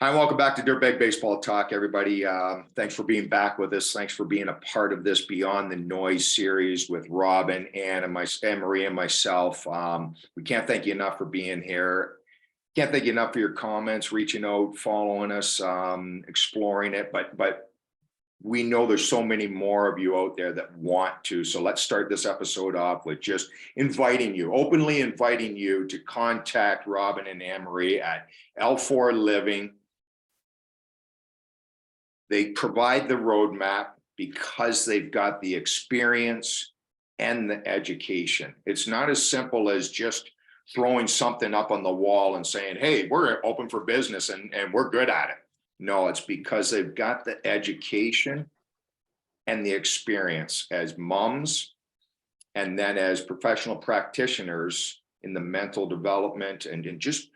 Hi, and welcome back to Dirtbag Baseball Talk, everybody. Thanks for being back with us. Thanks for being a part of this Beyond the Noise series with Robin, Ann, and Annemarie and myself. We can't thank you enough for being here. Can't thank you enough for your comments, reaching out, following us, exploring it. But we know there's so many more of you out there that want to. So let's start this episode off with just openly inviting you to contact Robin and Annemarie at L4 Living. They provide the roadmap because they've got the experience and the education. It's not as simple as just throwing something up on the wall and saying, hey, we're open for business and we're good at it. No, it's because they've got the education and the experience as moms and then as professional practitioners in the mental development and just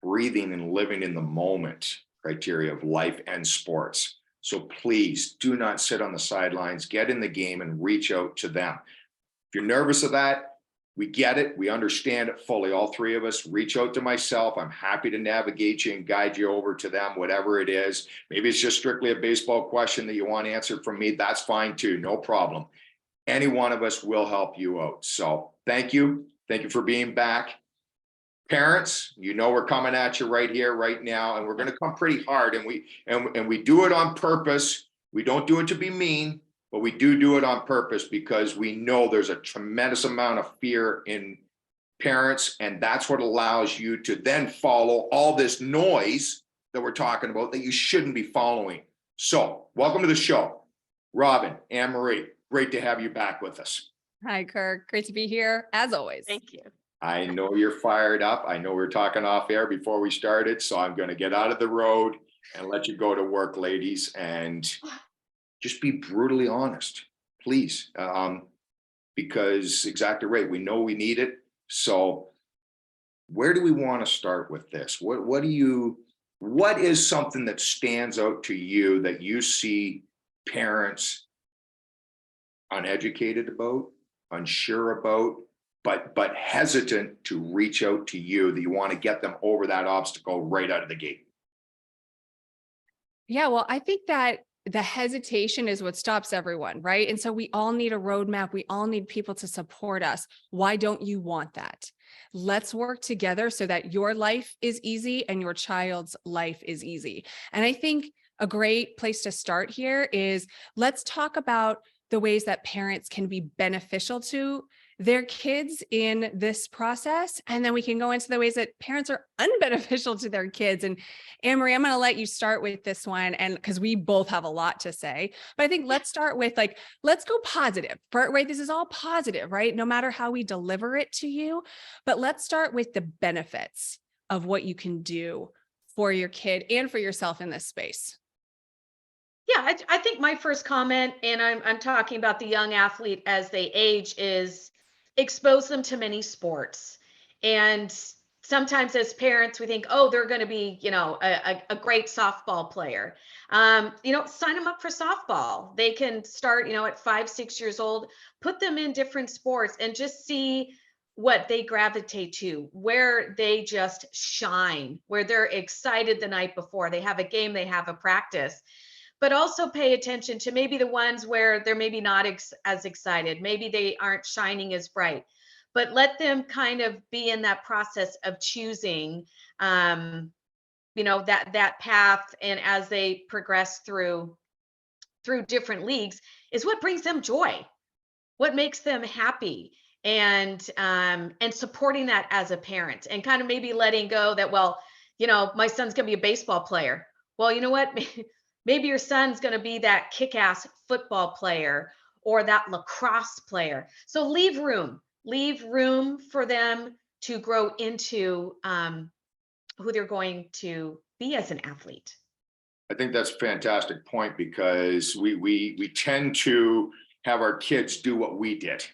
breathing and living in the moment criteria of life and sports. So please do not sit on the sidelines, get in the game and reach out to them. If you're nervous of that, we get it. We understand it fully. All three of us reach out to myself. I'm happy to navigate you and guide you over to them, whatever it is. Maybe it's just strictly a baseball question that you want answered from me. That's fine too. No problem. Any one of us will help you out. So thank you. Thank you for being back. Parents, you know we're coming at you right here, right now, and we're going to come pretty hard, and we do it on purpose. We don't do it to be mean, but we do it on purpose because we know there's a tremendous amount of fear in parents, and that's what allows you to then follow all this noise that we're talking about that you shouldn't be following. So, welcome to the show, Robin, Annemarie. Great to have you back with us. Hi, Kirk. Great to be here, as always. Thank you. I know you're fired up. I know we were talking off air before we started, so I'm going to get out of the road and let you go to work, ladies, and just be brutally honest, please, because exactly right. We know we need it. So where do we want to start with this? What is something that stands out to you that you see parents uneducated about, unsure about, but hesitant to reach out to you, that you want to get them over that obstacle right out of the gate? Yeah, well, I think that the hesitation is what stops everyone, right? And so we all need a roadmap. We all need people to support us. Why don't you want that? Let's work together so that your life is easy and your child's life is easy. And I think a great place to start here is let's talk about the ways that parents can be beneficial to their kids in this process. And then we can go into the ways that parents are unbeneficial to their kids. And Annemarie, I'm going to let you start with this one. And because we both have a lot to say, but I think let's start with let's go positive, right? This is all positive, right? No matter how we deliver it to you, but let's start with the benefits of what you can do for your kid and for yourself in this space. Yeah, I think my first comment, and I'm talking about the young athlete as they age, is expose them to many sports. And sometimes as parents, we think, oh, they're going to be, a great softball player. Sign them up for softball. They can start, at 5, 6 years old, put them in different sports and just see what they gravitate to, where they just shine, where they're excited the night before. They have a game, they have a practice. But also pay attention to maybe the ones where they're maybe not as excited. Maybe they aren't shining as bright, but let them kind of be in that process of choosing, that path. And as they progress through different leagues is what brings them joy, what makes them happy, and supporting that as a parent, and kind of maybe letting go that, well, my son's going to be a baseball player. Well, you know what? Maybe your son's going to be that kick-ass football player or that lacrosse player. So leave room for them to grow into who they're going to be as an athlete. I think that's a fantastic point, because we tend to have our kids do what we did.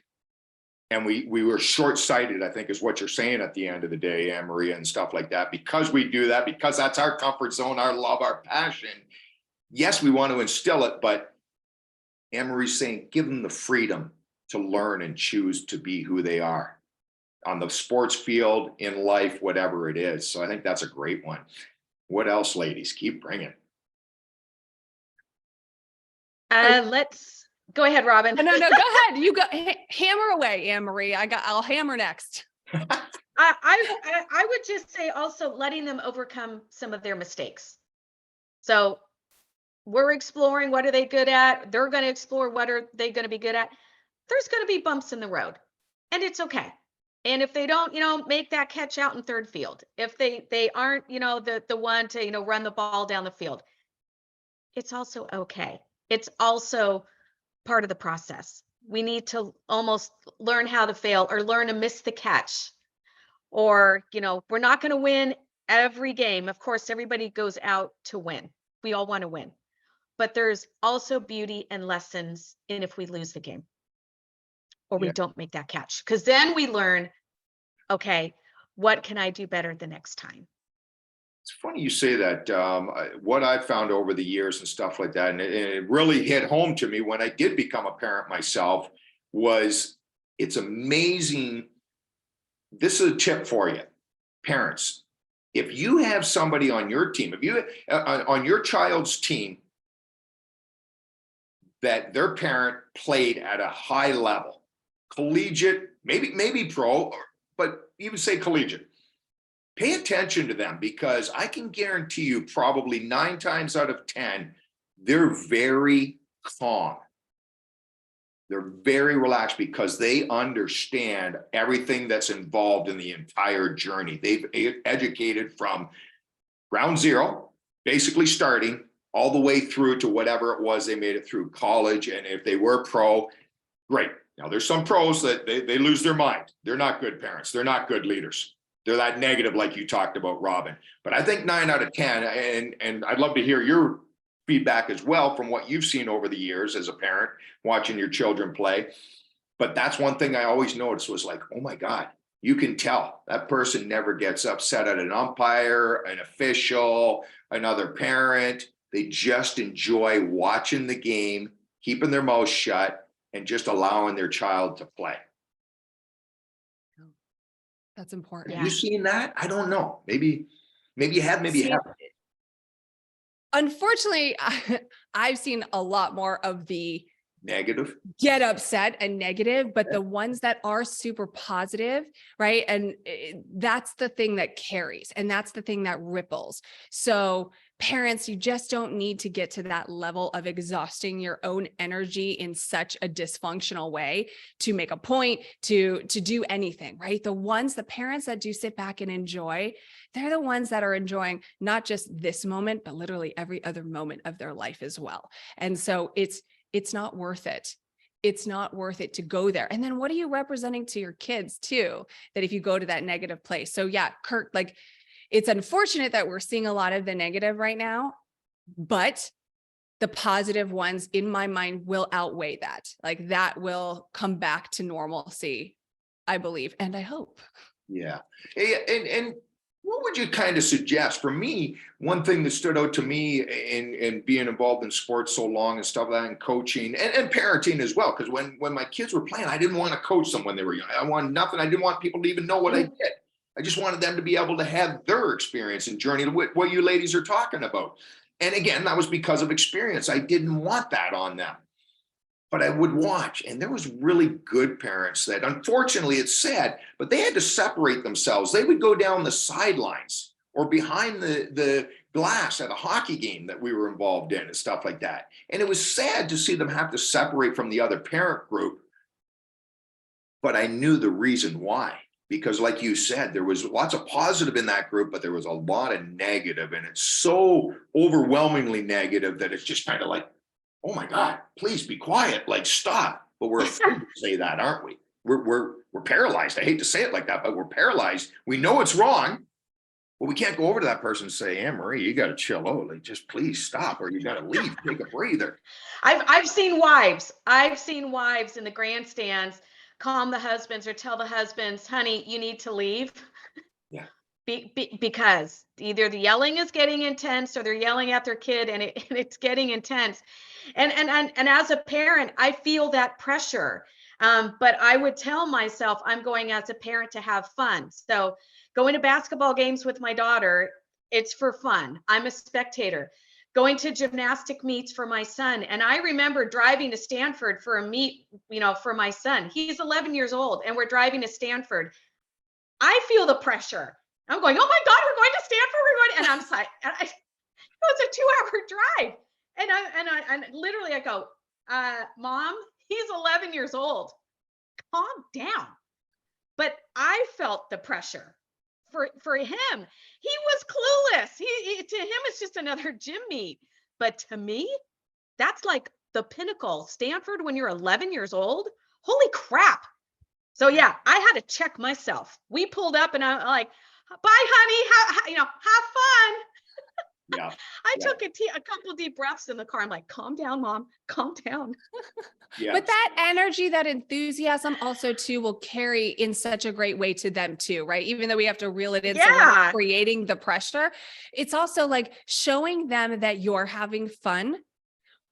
And we were short-sighted, I think, is what you're saying at the end of the day, Annemarie, and stuff like that, because we do that, because that's our comfort zone, our love, our passion. Yes, we want to instill it, but Annemarie's saying, give them the freedom to learn and choose to be who they are on the sports field, in life, whatever it is. So I think that's a great one. What else, ladies? Keep bringing. Let's go ahead, Robin. No, go ahead. You go hammer away, Annemarie. I'll hammer next. I would just say also letting them overcome some of their mistakes. So we're exploring what are they good at. They're going to explore what are they going to be good at. There's going to be bumps in the road, and it's okay. And if they don't, make that catch out in third field, if they aren't, the one to, run the ball down the field, it's also okay. It's also part of the process. We need to almost learn how to fail or learn to miss the catch. Or, we're not going to win every game. Of course, everybody goes out to win. We all want to win. But there's also beauty and lessons in if we lose the game or we don't make that catch. Because then we learn, okay, what can I do better the next time? It's funny you say that. What I've found over the years and stuff like that, and it really hit home to me when I did become a parent myself, was it's amazing. This is a tip for you, parents. If you have somebody on your team, if you on your child's team that their parent played at a high level, collegiate, maybe pro, but even say collegiate, pay attention to them, because I can guarantee you probably 9 times out of 10, they're very calm. They're very relaxed because they understand everything that's involved in the entire journey. They've educated from ground zero, basically starting all the way through to whatever it was they made it through college. And if they were pro, great. Now there's some pros that they lose their mind. They're not good parents. They're not good leaders. They're that negative, like you talked about, Robin. But I think 9 out of 10, and I'd love to hear your feedback as well from what you've seen over the years as a parent, watching your children play. But that's one thing I always noticed was like, oh my God, you can tell that person never gets upset at an umpire, an official, another parent. They just enjoy watching the game, keeping their mouth shut, and just allowing their child to play. That's important. Have you seen that? I don't know. Maybe you have, maybe you haven't. Unfortunately, I've seen a lot more of the Negative. get upset and negative, but the ones that are super positive, right? And that's the thing that carries, and that's the thing that ripples. So parents, you just don't need to get to that level of exhausting your own energy in such a dysfunctional way to make a point, to do anything, right? The parents that do sit back and enjoy, they're the ones that are enjoying not just this moment, but literally every other moment of their life as well. And so it's not worth it. It's not worth it to go there. And then what are you representing to your kids too, that if you go to that negative place? So yeah, Kirk, like, it's unfortunate that we're seeing a lot of the negative right now, but the positive ones in my mind will outweigh that. Like that will come back to normalcy, I believe, and I hope. Yeah. And what would you kind of suggest? For me, one thing that stood out to me in being involved in sports so long and stuff like that, and coaching and parenting as well, because when my kids were playing, I didn't want to coach them when they were young. I wanted nothing. I didn't want people to even know what I did. I just wanted them to be able to have their experience and journey, what you ladies are talking about. And again, that was because of experience. I didn't want that on them. But I would watch, and there was really good parents that, unfortunately, it's sad, but they had to separate themselves. They would go down the sidelines or behind the glass at a hockey game that we were involved in and stuff like that. And it was sad to see them have to separate from the other parent group. But I knew the reason why. Because like you said, there was lots of positive in that group, but there was a lot of negative, and it's so overwhelmingly negative that it's just kind of like, oh my God, please be quiet, like stop. But we're afraid to say that, aren't we? We're paralyzed. I hate to say it like that, but we're paralyzed. We know it's wrong, but we can't go over to that person and say, Annemarie, you got to chill out. Like, just please stop, or you got to leave, take a breather. I've seen wives in the grandstands calm the husbands or tell the husbands, honey, you need to leave. Yeah. Because either the yelling is getting intense or they're yelling at their kid and it's getting intense. And as a parent, I feel that pressure. But I would tell myself I'm going as a parent to have fun. So going to basketball games with my daughter, It's for fun. I'm a spectator. Going to gymnastic meets for my son. And I remember driving to Stanford for a meet, for my son. He's 11 years old and we're driving to Stanford. I feel the pressure. I'm going, oh my God, we're going to Stanford. And I'm like, it's a 2-hour drive. And literally I go, Mom, he's 11 years old. Calm down. But I felt the pressure for him. He was clueless. To him, it's just another gym meet. But to me, that's like the pinnacle. Stanford, when you're 11 years old, holy crap. So yeah, I had to check myself. We pulled up and I'm like, bye, honey. Have fun. Yeah. I took a couple deep breaths in the car. I'm like, calm down, Mom, calm down. Yeah. But that energy, that enthusiasm also too will carry in such a great way to them too, right? Even though we have to reel it in, so we're not creating the pressure. It's also like showing them that you're having fun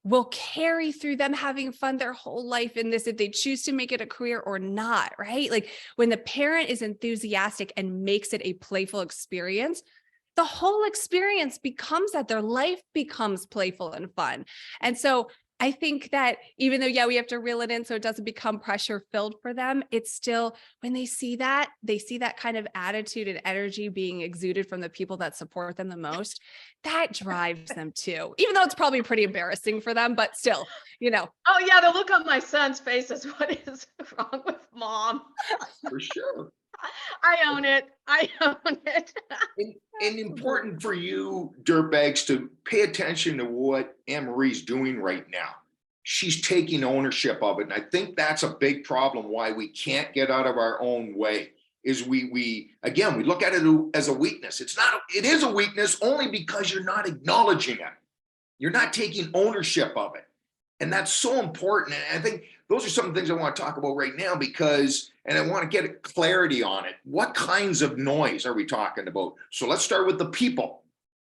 will carry through them having fun their whole life in this, if they choose to make it a career or not, right? Like when the parent is enthusiastic and makes it a playful experience, the whole experience becomes that, their life becomes playful and fun. And so I think that even though, we have to reel it in so it doesn't become pressure filled for them, it's still, when they see that kind of attitude and energy being exuded from the people that support them the most, that drives them too, even though it's probably pretty embarrassing for them, but still, Oh yeah, the look on my son's face is, what is wrong with Mom? For sure. I own it. And important for you, dirtbags, to pay attention to what Annemarie's doing right now. She's taking ownership of it. And I think that's a big problem why we can't get out of our own way, is we look at it as a weakness. It is a weakness only because you're not acknowledging it. You're not taking ownership of it. And that's so important. And I think those are some of the things I want to talk about right now, and I want to get clarity on it. What kinds of noise are we talking about? So let's start with the people,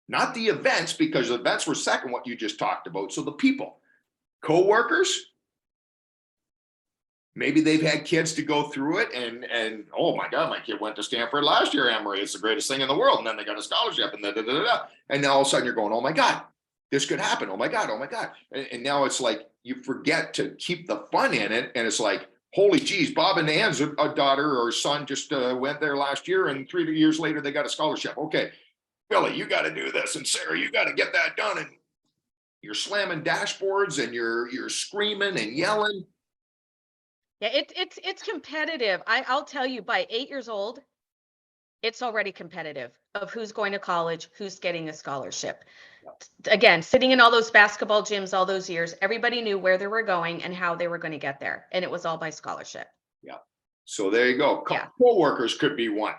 not the events, because events were second, what you just talked about. So the people, co-workers, maybe they've had kids to go through it and oh my God, my kid went to Stanford last year, Annemarie, it's the greatest thing in the world. And then they got a scholarship and and now all of a sudden you're going, oh my God, this could happen. Oh my God, oh my God. And now it's like, you forget to keep the fun in it. And it's like, holy geez, Bob and Ann's a daughter or son just went there last year, and 3 years later, they got a scholarship. Okay, Billy, you got to do this. And Sarah, you got to get that done. And you're slamming dashboards and you're screaming and yelling. Yeah, it's competitive. I'll tell you, by 8 years old, it's already competitive of who's going to college, who's getting a scholarship. Again, sitting in all those basketball gyms all those years, everybody knew where they were going and how they were going to get there. And it was all by scholarship. Yeah. So there you go. Co-workers could be one.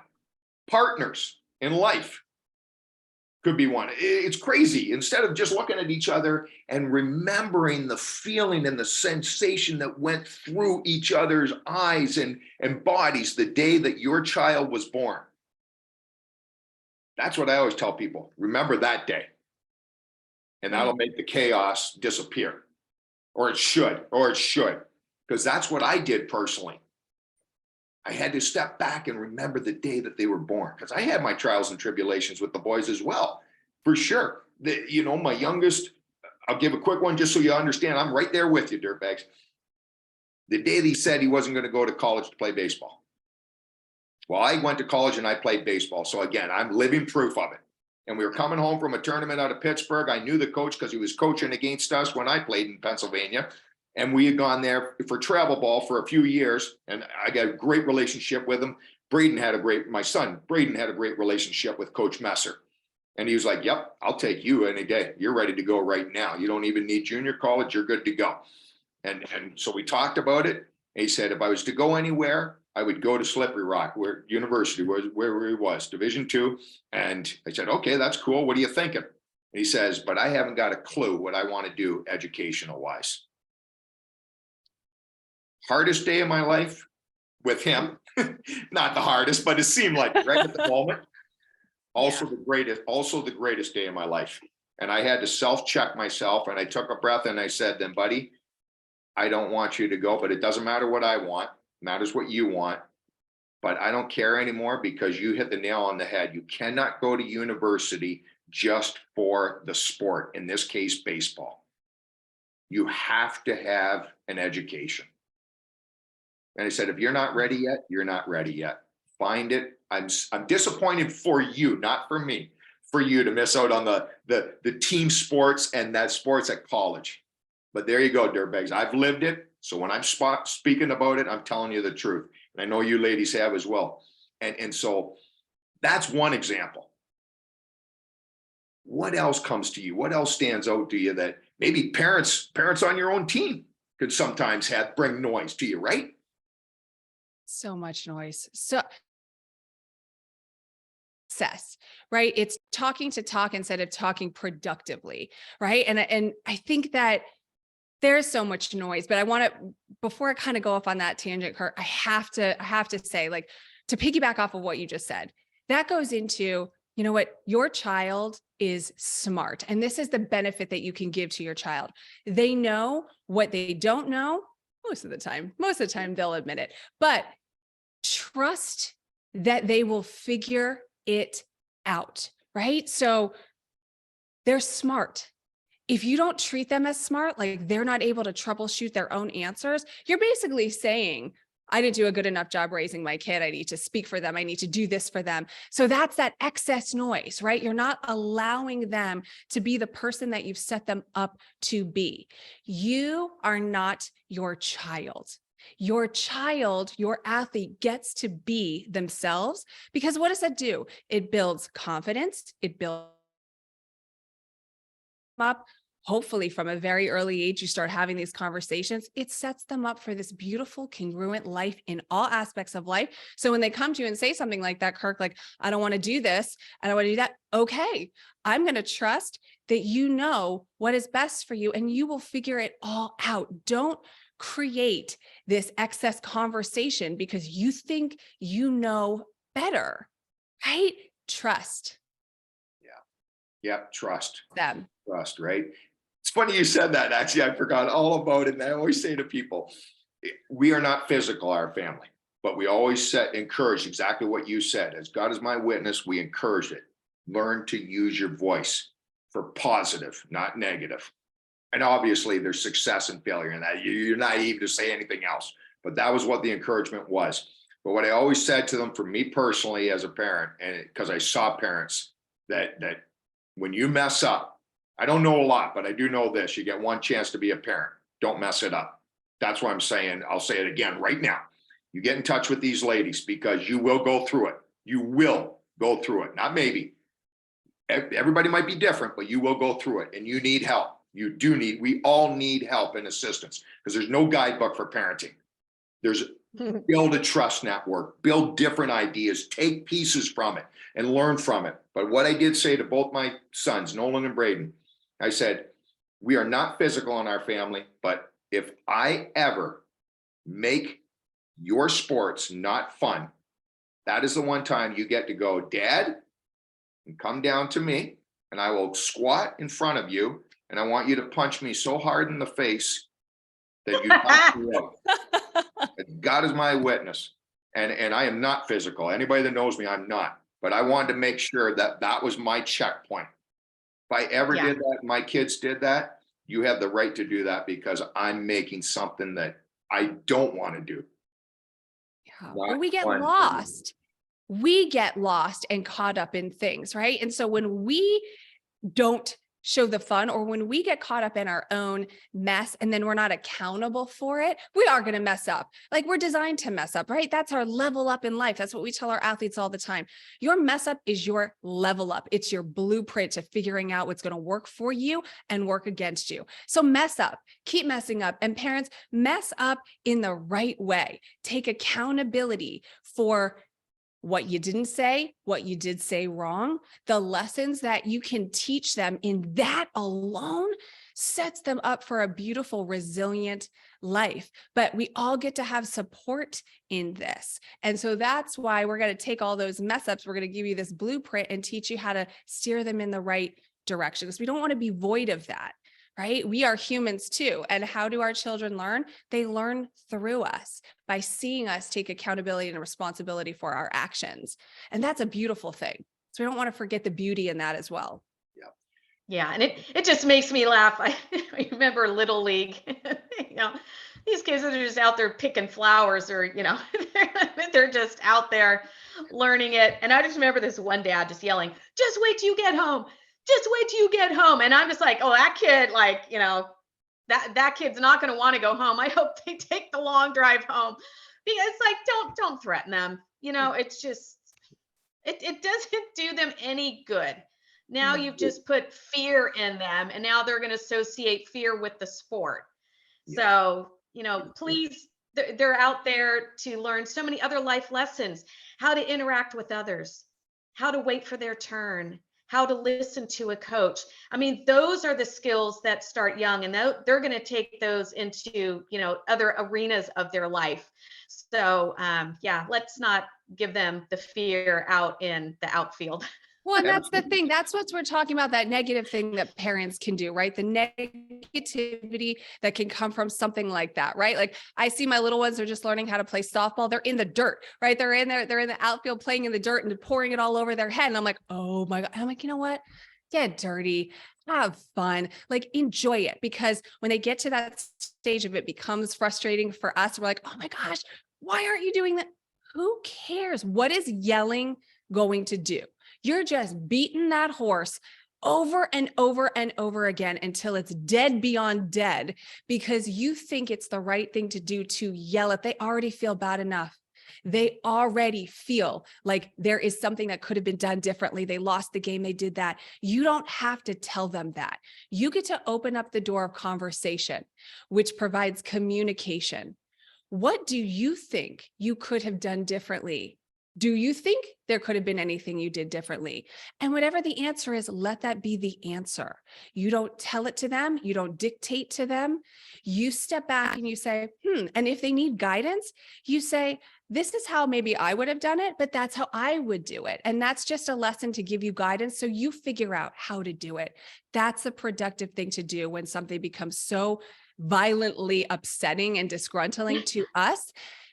Partners in life could be one. It's crazy. Instead of just looking at each other and remembering the feeling and the sensation that went through each other's eyes and bodies the day that your child was born. That's what I always tell people. Remember that day. And that'll make the chaos disappear. Or it should. Because that's what I did personally. I had to step back and remember the day that they were born. Because I had my trials and tribulations with the boys as well. For sure. My youngest, I'll give a quick one just so you understand. I'm right there with you, dirtbags. The day that he said he wasn't going to go to college to play baseball. Well, I went to college and I played baseball. So again, I'm living proof of it. And we were coming home from a tournament out of Pittsburgh. I knew the coach because he was coaching against us when I played in Pennsylvania. And we had gone there for travel ball for a few years. And I got a great relationship with him. My son, Braden, had a great relationship with Coach Messer. And he was like, yep, I'll take you any day. You're ready to go right now. You don't even need junior college. You're good to go. And so we talked about it. And he said, if I was to go anywhere, I would go to Slippery Rock, where university was, where he was, Division II. And I said, okay, that's cool. What are you thinking? And he says, but I haven't got a clue what I want to do educational wise. Hardest day of my life with him. Not the hardest, but it seemed like right at the moment. Also the greatest day of my life. And I had to self-check myself, and I took a breath and I said, then buddy, I don't want you to go, but it doesn't matter what I want. It matters what you want. but I don't care anymore because you hit the nail on the head. You cannot go to university just for the sport, in this case, baseball. You have to have an education. And I said, if you're not ready yet, you're not ready yet. Find it. I'm disappointed for you, not for me, for you to miss out on the team sports and that sports at college. But there you go, dirtbags. I've lived it. So when I'm speaking about it, I'm telling you the truth. And I know you ladies have as well. And so that's one example. What else comes to you? What else stands out to you that maybe parents on your own team could sometimes bring noise to you, right? So much noise. So success, right? It's talking to talk instead of talking productively, right? And I think that there's so much noise, but I want to, before I kind of go off on that tangent, Kirk, I have to say, like, to piggyback off of what you just said, that goes into, you know what, your child is smart. And this is the benefit that you can give to your child. They know what they don't know most of the time. Most of the time they'll admit it, but trust that they will figure it out, right? So they're smart. If you don't treat them as smart, like they're not able to troubleshoot their own answers, you're basically saying, I didn't do a good enough job raising my kid. I need to speak for them. I need to do this for them. So that's that excess noise, right? You're not allowing them to be the person that you've set them up to be. You are not your child. Your child, your athlete gets to be themselves, because what does that do? It builds confidence. It builds up. Hopefully from a very early age, you start having these conversations. It sets them up for this beautiful, congruent life in all aspects of life. So when they come to you and say something like that, Kirk, like, I don't want to do this, I don't want to do that. Okay, I'm going to trust that you know what is best for you and you will figure it all out. Don't create this excess conversation because you think you know better, right? Trust. Yeah, trust. Them. Trust, right? It's funny you said that. Actually, I forgot all about it. And I always say to people, we are not physical, our family, but we always encourage exactly what you said. As God is my witness, we encourage it. Learn to use your voice for positive, not negative. And obviously there's success and failure in that. You're naive to say anything else, but that was what the encouragement was. But what I always said to them, for me personally as a parent, and because I saw parents that when you mess up, I don't know a lot, but I do know this: you get one chance to be a parent. Don't mess it up. That's what I'm saying. I'll say it again right now. You get in touch with these ladies because you will go through it. You will go through it. Not maybe. Everybody might be different, but you will go through it, and you need help. We all need help and assistance, because there's no guidebook for parenting. There's build a trust network, build different ideas, take pieces from it and learn from it. But what I did say to both my sons, Nolan and Braden, I said, we are not physical in our family, but if I ever make your sports not fun, that is the one time you get to go, Dad, and come down to me, and I will squat in front of you, and I want you to punch me so hard in the face that you knock me out. God is my witness, and I am not physical. Anybody that knows me, I'm not. But I wanted to make sure that that was my checkpoint. If I ever did that, my kids did that, you have the right to do that, because I'm making something that I don't want to do. Yeah. Well, we get lost. We get lost and caught up in things, right? And so when we don't show the fun, or when we get caught up in our own mess and then we're not accountable for it, we are going to mess up. Like, we're designed to mess up, right? That's our level up in life. That's what we tell our athletes all the time. Your mess up is your level up. It's your blueprint to figuring out what's going to work for you and work against you. So mess up, keep messing up. And parents, mess up in the right way. Take accountability for what you didn't say, what you did say wrong. The lessons that you can teach them in that alone sets them up for a beautiful, resilient life. But we all get to have support in this. And so that's why we're going to take all those mess ups. We're going to give you this blueprint and teach you how to steer them in the right direction, because we don't want to be void of that, right? We are humans too. And how do our children learn? They learn through us by seeing us take accountability and responsibility for our actions. And that's a beautiful thing. So we don't want to forget the beauty in that as well. Yeah, and it just makes me laugh. I remember Little League, you know, these kids are just out there picking flowers, or, you know, they're just out there learning it. And I just remember this one dad just yelling, "Just wait till you get home. Just wait till you get home." And I'm just like, oh, that kid, like, you know, that kid's not going to want to go home. I hope they take the long drive home, because like, don't threaten them. You know, it's just, it doesn't do them any good. Now you've just put fear in them, and now they're going to associate fear with the sport. So, you know, please, they're out there to learn so many other life lessons: how to interact with others, how to wait for their turn, how to listen to a coach. I mean, those are the skills that start young, and they're going to take those into, you know, other arenas of their life. So, yeah, let's not give them the fear out in the outfield. Well, and that's the thing. That's what we're talking about, that negative thing that parents can do, right? The negativity that can come from something like that, right? Like, I see my little ones are just learning how to play softball. They're in the dirt, right? They're in there, they're in the outfield playing in the dirt and pouring it all over their head. And I'm like, oh my God. And I'm like, you know what? Get dirty, have fun, like enjoy it. Because when they get to that stage of it becomes frustrating for us, we're like, oh my gosh, why aren't you doing that? Who cares? What is yelling going to do? You're just beating that horse over and over and over again until it's dead beyond dead, because you think it's the right thing to do to yell it. They already feel bad enough. They already feel like there is something that could have been done differently. They lost the game. They did that. You don't have to tell them that. You get to open up the door of conversation, which provides communication. What do you think you could have done differently? Do you think there could have been anything you did differently? And whatever the answer is, let that be the answer. You don't tell it to them. You don't dictate to them. You step back and you say, and if they need guidance, you say, this is how maybe I would have done it, but that's how I would do it. And that's just a lesson to give you guidance, so you figure out how to do it. That's a productive thing to do when something becomes so violently upsetting and disgruntling to us.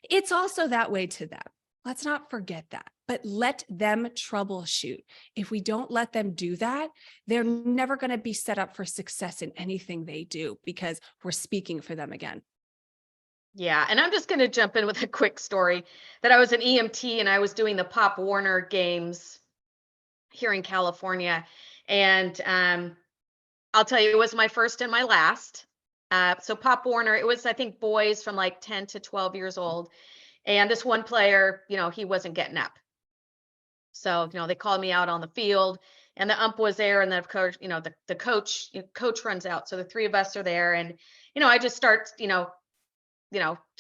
It's also that way to them. Let's not forget that, but let them troubleshoot. If we don't let them do that, they're never going to be set up for success in anything they do, because we're speaking for them again. Yeah, and I'm just going to jump in with a quick story that I was an EMT and I was doing the Pop Warner games here in California. And I'll tell you, it was my first and my last. So Pop Warner, it was, I think, boys from like 10 to 12 years old. And this one player, you know, he wasn't getting up. So, you know, they called me out on the field, and the ump was there, and then of course, you know, the coach runs out. So the three of us are there, and, you know, I just start, he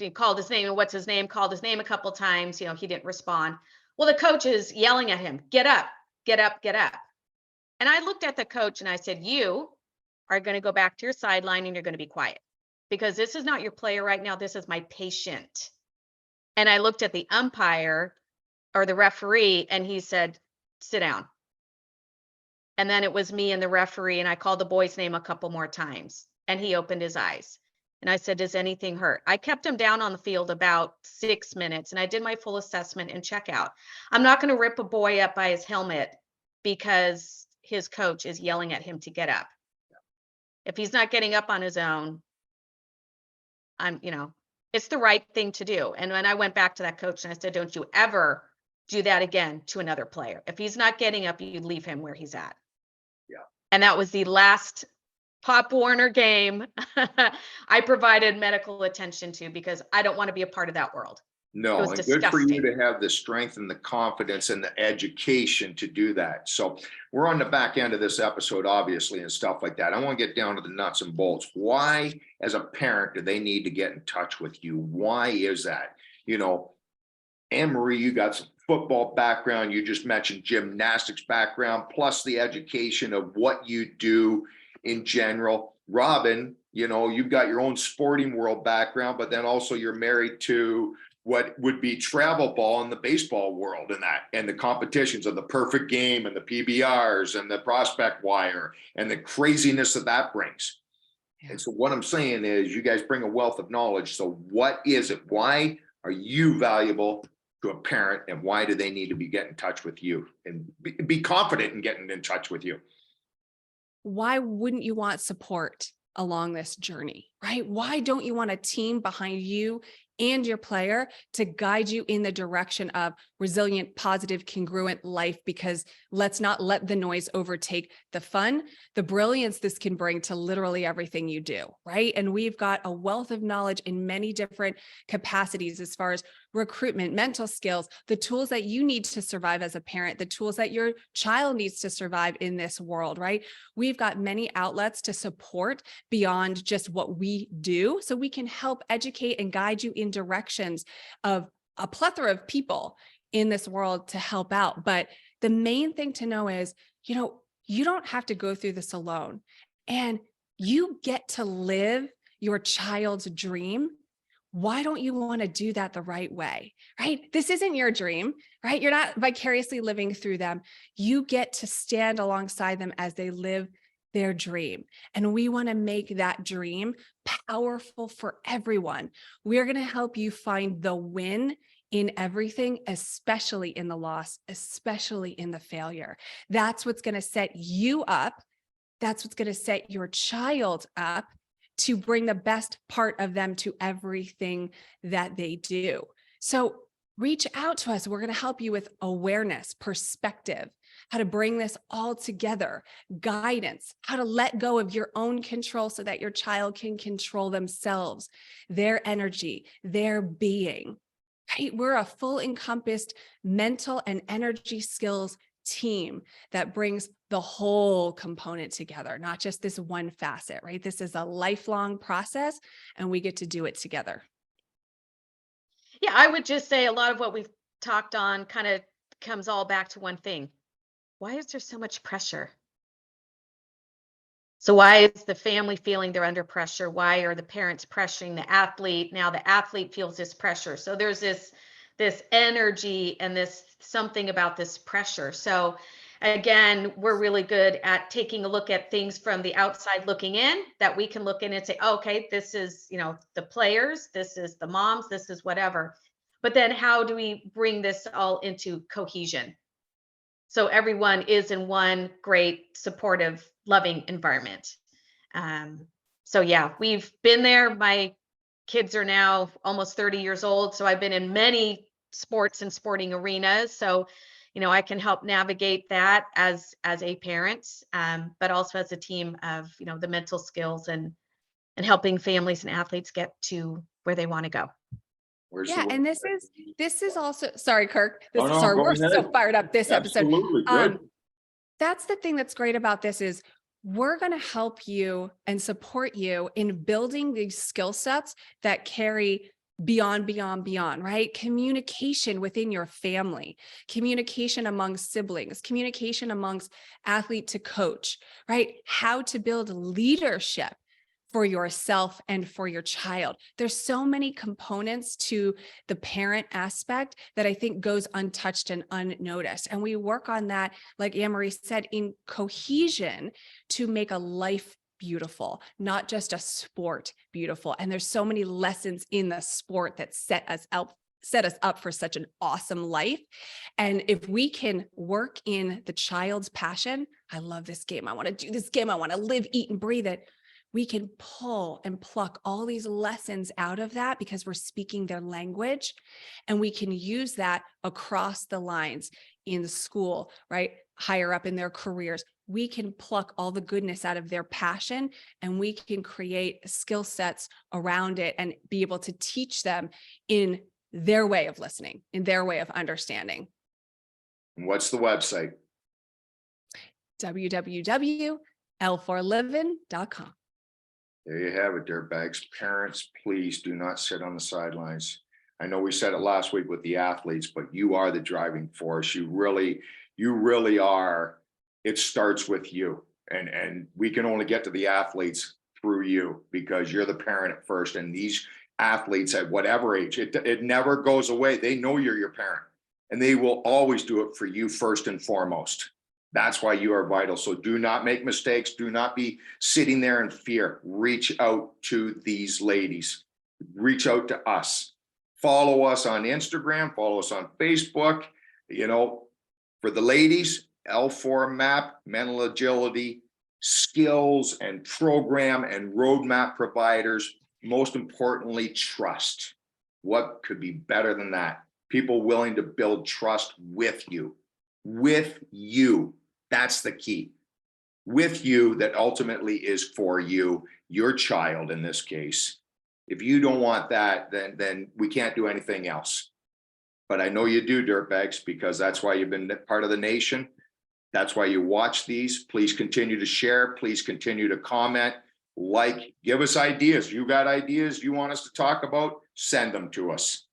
called his name, and what's his name, called his name a couple times, you know, he didn't respond. Well, the coach is yelling at him, "Get up, get up, get up." And I looked at the coach and I said, "You are going to go back to your sideline and you're going to be quiet, because this is not your player right now. This is my patient." And I looked at the umpire or the referee, and he said, "Sit down." And then it was me and the referee, and I called the boy's name a couple more times, and he opened his eyes. And I said, "Does anything hurt?" I kept him down on the field about 6 minutes, and I did my full assessment and checkout. I'm not going to rip a boy up by his helmet because his coach is yelling at him to get up. If he's not getting up on his own, it's the right thing to do. And when I went back to that coach and I said, "Don't you ever do that again to another player. If he's not getting up, you leave him where he's at." Yeah. And that was the last Pop Warner game I provided medical attention to, because I don't want to be a part of that world. No, was and good for you disgusting. to have the strength and the confidence and the education to do that. So we're on the back end of this episode, obviously, and stuff like that. I want to get down to the nuts and bolts. Why, as a parent, do they need to get in touch with you? Why is that? You know, Annemarie, you got some football background. You just mentioned gymnastics background, plus the education of what you do in general. Robin, you know, you've got your own sporting world background, but then also you're married to what would be travel ball in the baseball world, and the competitions of the perfect game and the PBRs and the prospect wire and the craziness that brings. Yeah. And so what I'm saying is you guys bring a wealth of knowledge. So what is it? Why are you valuable to a parent, and why do they need to be getting in touch with you and be confident in getting in touch with you? Why wouldn't you want support along this journey, right? Why don't you want a team behind you and your player to guide you in the direction of resilient, positive, congruent life? Because let's not let the noise overtake the fun, the brilliance this can bring to literally everything you do, right? And we've got a wealth of knowledge in many different capacities as far as recruitment, mental skills, the tools that you need to survive as a parent, the tools that your child needs to survive in this world, right? We've got many outlets to support beyond just what we do, so we can help educate and guide you in directions of a plethora of people in this world to help out. But the main thing to know is, you don't have to go through this alone, and you get to live your child's dream. Why don't you want to do that the right way, right? This isn't your dream, right? You're not vicariously living through them. You get to stand alongside them as they live their dream. And we want to make that dream powerful for everyone. We're going to help you find the win in everything, especially in the loss, especially in the failure. That's what's going to set you up. That's what's going to set your child up to bring the best part of them to everything that they do. So reach out to us. We're going to help you with awareness, perspective, how to bring this all together, guidance, how to let go of your own control so that your child can control themselves, their energy, their being, right? We're a full encompassed mental and energy skills team that brings the whole component together, not just this one facet, right? This is a lifelong process, and we get to do it together. Yeah, I would just say a lot of what we've talked on kind of comes all back to one thing. Why is there so much pressure? So why is the family feeling they're under pressure? Why are the parents pressuring the athlete? Now the athlete feels this pressure. So there's this energy and this something about this pressure. So again, we're really good at taking a look at things from the outside looking in, that we can look in and say, oh, okay, this is, the players, this is the moms, this is whatever. But then how do we bring this all into cohesion? So everyone is in one great, supportive, loving environment. So yeah, we've been there. My kids are now almost 30 years old. So I've been in many sports and sporting arenas. So, I can help navigate that as a parent, but also as a team of, the mental skills and helping families and athletes get to where they want to go. Where's Yeah, the and this is also, sorry, Kirk. Oh, no, Sorry, go we're so ahead. fired up this episode. Absolutely good. That's the thing that's great about this is we're going to help you and support you in building these skill sets that carry beyond, right? Communication within your family, communication among siblings, communication amongst athlete to coach, right? How to build leadership for yourself and for your child. There's so many components to the parent aspect that I think goes untouched and unnoticed. And we work on that, like Annemarie said, in cohesion to make a life beautiful, not just a sport beautiful. And there's so many lessons in the sport that set us up for such an awesome life. And if we can work in the child's passion, I love this game. I want to do this game. I want to live, eat, and breathe it. We can pull and pluck all these lessons out of that because we're speaking their language, and we can use that across the lines in the school, right? Higher up in their careers. We can pluck all the goodness out of their passion, and we can create skill sets around it and be able to teach them in their way of listening, in their way of understanding. And what's the website? www.l4livin.com. There you have it, dirtbags. Parents, please do not sit on the sidelines. I know we said it last week with the athletes, but you are the driving force. You really are. It starts with you. And we can only get to the athletes through you because you're the parent at first. And these athletes at whatever age, it never goes away. They know you're your parent, and they will always do it for you first and foremost. That's why you are vital. So do not make mistakes. Do not be sitting there in fear. Reach out to these ladies. Reach out to us. Follow us on Instagram. Follow us on Facebook. You know, for the ladies, L4 map, mental agility, skills and program and roadmap providers. Most importantly, trust. What could be better than that? People willing to build trust with you. With you. That's the key. With you, that ultimately is for you, your child in this case. If you don't want that, then we can't do anything else. But I know you do, dirtbags, because that's why you've been part of the nation. That's why you watch these. Please continue to share. Please continue to comment, like, give us ideas. You got ideas you want us to talk about? Send them to us.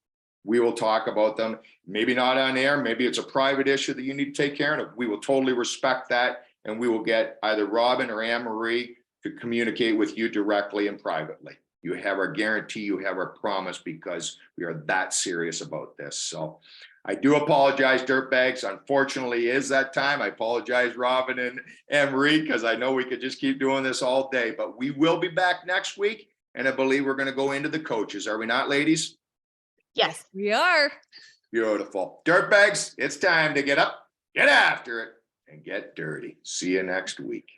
We will talk about them. Maybe not on air. Maybe it's a private issue that you need to take care of. We will totally respect that. And we will get either Robin or Annemarie to communicate with you directly and privately. You have our guarantee, you have our promise, because we are that serious about this. So I do apologize, dirtbags. Unfortunately, it is that time. I apologize, Robin and Annemarie, because I know we could just keep doing this all day. But we will be back next week. And I believe we're going to go into the coaches. Are we not, ladies? Yes. We are. Beautiful. Dirtbags, it's time to get up, get after it, and get dirty. See you next week.